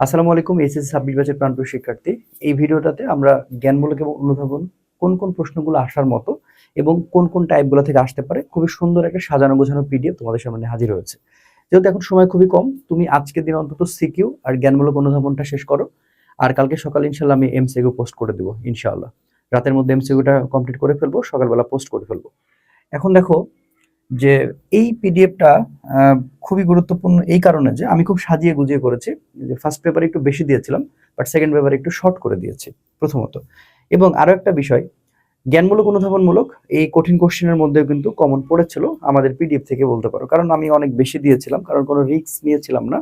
আসসালামু আলাইকুম। এইচএসসি 26 ব্যাচের প্রাণপ্রিয় শিক্ষার্থী, এই ভিডিওটাতে আমরা জ্ঞানমূলক এবং অনুধাবন কোন কোন প্রশ্নগুলো আসার মতো এবং কোন কোন টাইপগুলো থেকে আসতে পারে খুবই সুন্দর একটা সাজানো গোছানো পিডিএফ তোমাদের সামনে হাজির হয়েছে। যেহেতু এখন সময় খুবই কম, তুমি আজকের দিন অন্তত সিকিউ আর জ্ঞানমূলক অনুধাবনটা শেষ করো। আর কালকে সকালে ইনশাল্লাহ আমি এমসিকিউ পোস্ট করে দেবো ইনশাআল্লাহ। রাতের মধ্যে এমসিকিউটা কমপ্লিট করে ফেলবো, সকালবেলা পোস্ট করে ফেলবো। এখন দেখো যে এই পিডিএফটা খুবই গুরুত্বপূর্ণ এই কারণে যে আমি খুব সাজিয়ে গুজিয়ে করেছি। যে ফার্স্ট পেপারে একটু বেশি দিয়েছিলাম, বাট সেকেন্ড পেপারে একটু শর্ট করে দিয়েছি প্রথমত। এবং আরো একটা বিষয়, জ্ঞানমূলক অনুধাবনমূলক এই কঠিন কোশ্চেনের মধ্যেও কিন্তু কমন পড়েছিল আমাদের পিডিএফ থেকে বলতে পারো, কারণ আমি অনেক বেশি দিয়েছিলাম, কারণ কোনো রিস্ক নিয়েছিলাম না।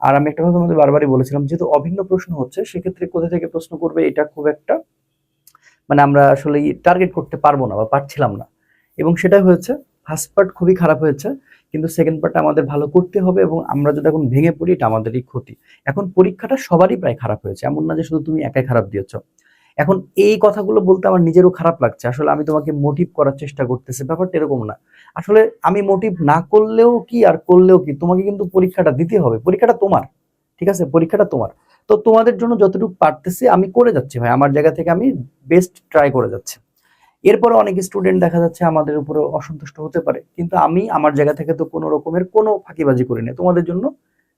আর আমি একটা কথা তোমাদের বারবারই বলেছিলাম, যেহেতু অভিন্ন প্রশ্ন হচ্ছে সেক্ষেত্রে কোথা থেকে প্রশ্ন করবে এটা খুব একটা আমরা আসলে টার্গেট করতে পারবো না বা পারছিলাম না। এবং সেটাই হয়েছে। ফার্স্ট পার্ট খুবই খারাপ হয়েছে, কিন্তু সেকেন্ড পার্টটা আমাদের ভালো করতে হবে, এবং আমরা যদি এখন ভেঙে পড়ি এটা আমাদেরই ক্ষতি। এখন পরীক্ষাটা সবারই প্রায় খারাপ হয়েছে, এমন না যে শুধু তুমি একাই খারাপ দিয়েছ। এখন এই কথাগুলো বলতে আমার নিজেরও খারাপ লাগছে, আসলে আমি তোমাকে মোটিভ করার চেষ্টা করতেছি, ব্যাপারটা এরকম না। আসলে আমি মোটিভ না করলেও কি আর করলেও কি, তোমাকে কিন্তু পরীক্ষাটা দিতে হবে, পরীক্ষাটা তোমার। ঠিক আছে, পরীক্ষাটা তোমার। তো তোমাদের জন্য যতটুকু পারতেছি আমি করে যাচ্ছি ভাই, আমার জায়গা থেকে আমি বেস্ট ট্রাই করে যাচ্ছি। এরপরে অনেক স্টুডেন্ট দেখা যাচ্ছে আমাদের উপরে অসন্তুষ্ট হতে পারে, কিন্তু আমি আমার জায়গা থেকে তো কোনো রকমের কোনো ফাঁকিবাজি করি না, তোমাদের জন্য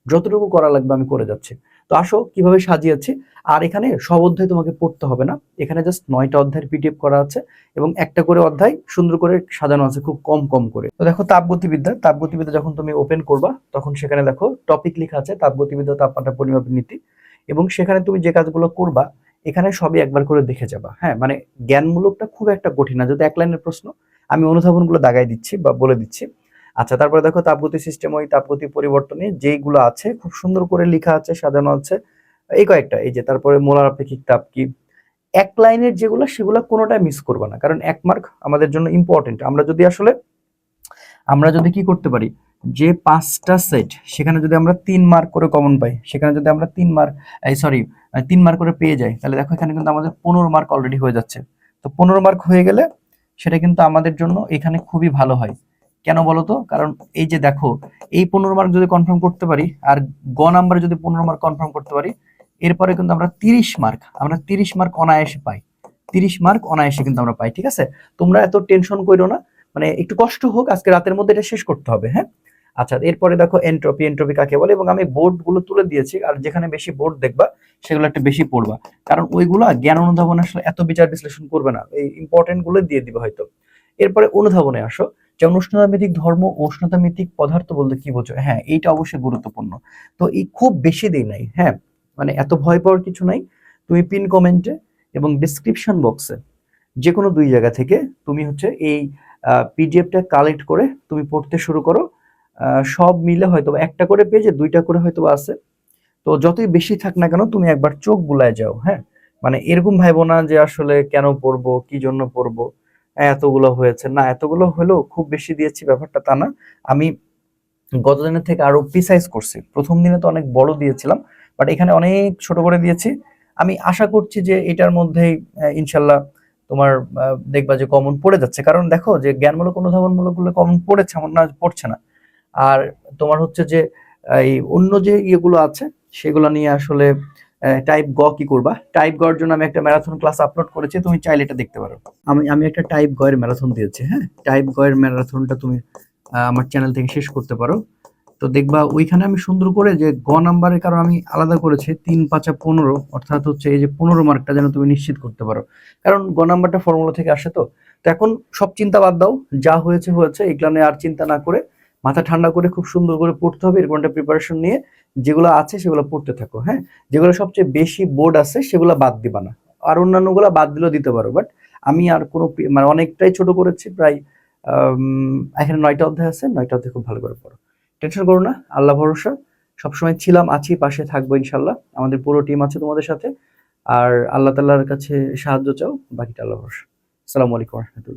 যতটুকু করা লাগবে আমি করে যাচ্ছি। তো আসো কিভাবে সাজিয়েছি। আর এখানে সব অধ্যায় তোমাকে পড়তে হবে না, এখানে জাস্ট 9টা অধ্যায়ের পিডিএফ করা আছে, এবং একটা করে অধ্যায় সুন্দর করে সাজানো আছে খুব কম কম করে। তো দেখো তাপগতিবিদ্যা, তাপগতিবিদ্যা যখন তুমি ওপেন করবা তখন সেখানে দেখো টপিক লেখা আছে তাপগতিবিদ্যা, তাপমাত্রা পরিমাপের নীতি। এবং সেখানে তুমি যে কাজগুলো করবা এখানে সবই একবার করে দেখে যাবা। হ্যাঁ, মানে জ্ঞানমূলকটা খুব একটা কঠিন না, যদি এক লাইনের প্রশ্ন। আমি অনুধাবনগুলো দাগাই দিচ্ছি বা বলে দিচ্ছি। আচ্ছা, তারপরে দেখো তাপগতি সিস্টেম, ওই তাপগতি পরিবর্তনে যেইগুলো আছে খুব সুন্দর করে লেখা আছে, সাজানো আছে। এই কয়েকটা, এই যে তারপরে মোলার আপেক্ষিক তাপ কি, এক লাইনের যেগুলো সেগুলো কোনোটাই মিস করবে না, কারণ 1 মার্ক আমাদের জন্য ইম্পর্টেন্ট। আমরা যদি কি করতে পারি, যে 5টা সেট সেখানে যদি আমরা 3 মার্ক করে কমন পাই, সেখানে যদি আমরা 3 মার্ক, সরি, 3 মার্ক করে পেয়ে যাই, তাহলে দেখো এখানে কিন্তু আমাদের 15 মার্ক অলরেডি হয়ে যাচ্ছে। তো 15 মার্ক হয়ে গেলে সেটা কিন্তু আমাদের জন্য এখানে খুবই ভালো হয়। কেন বলো তো? কারণ এই যে দেখো, এই 15 মার্ক যদি কনফার্ম করতে পারি, আর গ নাম্বারে যদি 15 মার্ক কনফার্ম করতে পারি, এরপরে কিন্তু আমরা 30 মার্ক অনায়াসে পাই। 30 মার্ক অনায়াসে কিন্তু আমরা পাই। ঠিক আছে, তোমরা এত টেনশন করো না, মানে একটু কষ্ট হোক, আজকে রাতের মধ্যে এটা শেষ করতে হবে। হ্যাঁ, আচ্ছা, এরপরে দেখো এন্ট্রপি, এন্ট্রপি কাকে বলে, এবং আমি বোর্ড গুলো তুলে দিয়েছি, আর যেখানে বেশি বোর্ড দেখবা সেগুলো একটু বেশি পড়বা, কারণ ওইগুলা জ্ঞান অনুধাবন আসলে এত বিচার বিশ্লেষণ করবে না, এই ইম্পর্টেন্ট গুলো দিয়ে দিবে হয়তো। এরপরে অনুধাবনে আসো, যেমন উষ্ণতামিতিক ধর্ম ও উষ্ণতামিতিক পদার্থ বলতে কি বোঝো। হ্যাঁ, এইটা অবশ্যই গুরুত্বপূর্ণ। তো এই খুব বেশি দিই নাই, হ্যাঁ, মানে এত ভয় পাওয়ার কিছু নাই। তুমি পিন কমেন্টে এবং ডিসক্রিপশন বক্সে যে কোনো 2 জায়গা থেকে তুমি হচ্ছে এই পিডিএফটা কালেক্ট করে তুমি পড়তে শুরু করো। সব মিলে হয়তো একটা করে পেজে 2টা করে হয়তো আছে। তো যতই বেশি থাক না কেন তুমি একবার চোখ বুলায় যাও। হ্যাঁ, মানে এরকম ভাইবো না যে আসলে কেন পড়বো, কি জন্য পড়বো, এতগুলো হয়েছে না, এতগুলো হলেও খুব বেশি দিয়েছি ব্যাপারটা তা না। আমি গত দিনের থেকে আরো প্রিসাইজ করছি, প্রথম দিনে তো অনেক বড় দিয়েছিলাম, বাট এখানে অনেক ছোট করে দিয়েছি। আমি আশা করছি যে এটার মধ্যেই ইনশাল্লাহ তোমার দেখবা যে কমন পড়ে যাচ্ছে, কারণ দেখো যে জ্ঞানমূলক অনুধাবনমূলক গুলো কমন পড়েছে এমন না পড়ছে না। আর তোমার হচ্ছে যে এই অন্য যে ইয়েগুলো আছে সেগুলো নিয়ে আসলে টাইপ গ কি করবা, টাইপ গর জন্য আমি একটা ম্যারাথন ক্লাস আপলোড করেছি, তুমি চাইলে এটা দেখতে পারো। আমি একটা টাইপ গ এর ম্যারাথন দিয়েছি। হ্যাঁ, টাইপ গ এর ম্যারাথনটা তুমি আমার চ্যানেল থেকে শেষ করতে পারো। তো দেখবা ওইখানে আমি সুন্দর করে যে গ নাম্বারের, কারণ আমি আলাদা করেছি 3 5 15, অর্থাৎ হচ্ছে এই যে 15 মার্কটা যেন তুমি নিশ্চিত করতে পারো, কারণ গ নাম্বারটা ফর্মুলা থেকে আসে। তো তো এখন সব চিন্তা বাদ দাও, যা হয়েছে হয়েছে, এগুলা নিয়ে আর চিন্তা না করে মাথা ঠান্ডা করে খুব সুন্দর করে পড়তে হবে, এরকম একটা প্রিপারেশন নিয়ে যেগুলো আছে সেগুলো পড়তে থাকো। হ্যাঁ, যেগুলো সবচেয়ে বেশি বোর্ড আছে সেগুলো বাদ দিবা না, আর অন্যান্যগুলো বাদ দিলেও দিতে পারো, বাট আমি আর কোনো মানে অনেকটাই ছোট করেছি প্রায়। এখানে 9টা অধ্যায় আছে, 9টা অধ্যায় খুব ভালো করে পড়ো। টেনশন করো না, আল্লাহ ভরসা, সবসময় ছিলাম, আছি, পাশে থাকবো ইনশাল্লাহ। আমাদের পুরো টিম আছে তোমাদের সাথে। আর আল্লাহ তাআলার কাছে সাহায্য চাও, বাকিটা আল্লাহ ভরসা। আসসালামু আলাইকুম ওয়া রাহমাতুল্লাহ।